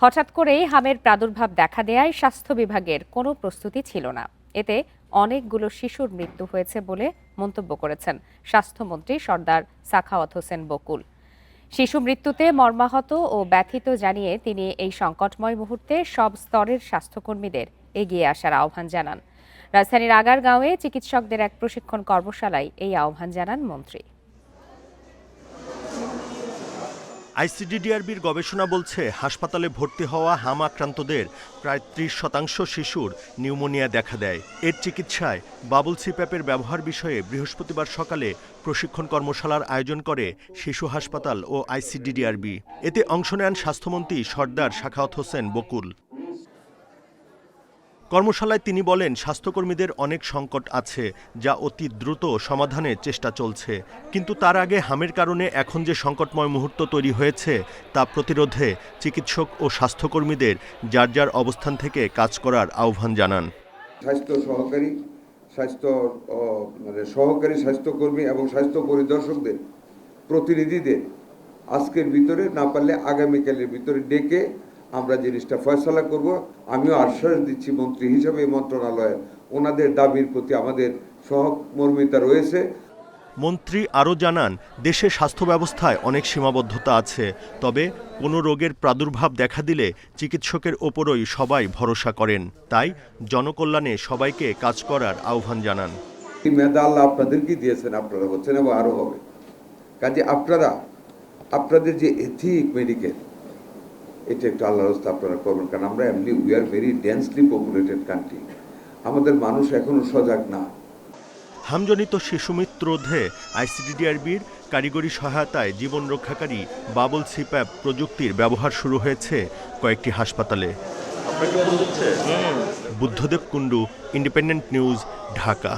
হঠাৎ করেই হামের প্রাদুর্ভাব দেখা দেয়ায় স্বাস্থ্য বিভাগের কোনো প্রস্তুতি ছিল না। এতে অনেকগুলো শিশুর মৃত্যু হয়েছে বলে মন্তব্য করেছেন স্বাস্থ্যমন্ত্রী সর্দার সাখাওয়াত হোসেন বকুল। শিশু মৃত্যুতে মর্মাহত ও ব্যথিত জানিয়ে তিনি এই সংকটময় মুহূর্তে সব স্তরের স্বাস্থ্যকর্মীদের এগিয়ে আসার আহ্বান জানান। রাজধানীর আগারগাঁওয়ে চিকিৎসকদের এক প্রশিক্ষণ কর্মশালায় এই আহ্বান জানান মন্ত্রী। আইসিডিডিআরবির গবেষণা বলছে হাসপাতালে ভর্তি হওয়া হাম আক্রান্তদের প্রায় ৩০% শিশুর নিউমোনিয়া দেখা দেয়। এর চিকিৎসায় বাবুল সিপ্যাপের ব্যবহার বিষয়ে বৃহস্পতিবার সকালে প্রশিক্ষণ কর্মশালার আয়োজন করে শিশু হাসপাতাল ও আইসিডিডিআরবি। এতে অংশ নেন স্বাস্থ্যমন্ত্রী সর্দার সাখাওয়াত হোসেন বকুল। কর্মশালায় তিনি বলেন, স্বাস্থ্যকর্মীদের অনেক সংকট আছে যা অতি দ্রুত সমাধানের চেষ্টা চলছে, কিন্তু তার আগে হামের কারণে এখন যে সংকটময় মুহূর্ত তৈরি হয়েছে তা প্রতিরোধে চিকিৎসক ও স্বাস্থ্যকর্মীদের যার যার অবস্থান থেকে কাজ করার আহ্বান জানান। সহকারী স্বাস্থ্যকর্মী এবং স্বাস্থ্য পরিদর্শকদের প্রতিনিধিদের আজকের ভিতরে, না পারলে আগামীকালের ভিতরে ডেকে আমরা জিনিসটা ফয়সালা করব। আমিও আশ্বাস দিচ্ছি মন্ত্রী হিসেবে মন্ত্রণালয়ের ওনাদের দাবির প্রতি আমাদের সহমর্মিতা রয়েছে। মন্ত্রী আরও জানান, দেশে স্বাস্থ্য ব্যবস্থায় অনেক সীমাবদ্ধতা আছে, তবে কোনো রোগের প্রাদুর্ভাব দেখা দিলে চিকিৎসকের ওপরই সবাই ভরসা করেন। তাই জনকল্যাণে সবাইকে কাজ করার আহ্বান জানান। এই মেধা আল্লাহ আপনাদেরকে দিয়েছেন, আপনারা হচ্ছেন এবং আরও হবে। কাজে আপনাদের যে এথিক মেডিকেল, এটা একটু আল্লাহর রাস্তায় আপনারা করবেন, কারণ আমরা এমনি we are very densely populated country. আমাদের মানুষ এখনো সজাগ না। হামজনিত শিশু মৃত্যু রোধে আইসিডিডিআরবির কারিগরি সহায়তায় জীবন রক্ষাকারী বাবুল সিপ্যাপ প্রযুক্তির ব্যবহার শুরু হয়েছে কয়েকটি হাসপাতালে। Buddhadeb Kundu, independent news, Dhaka.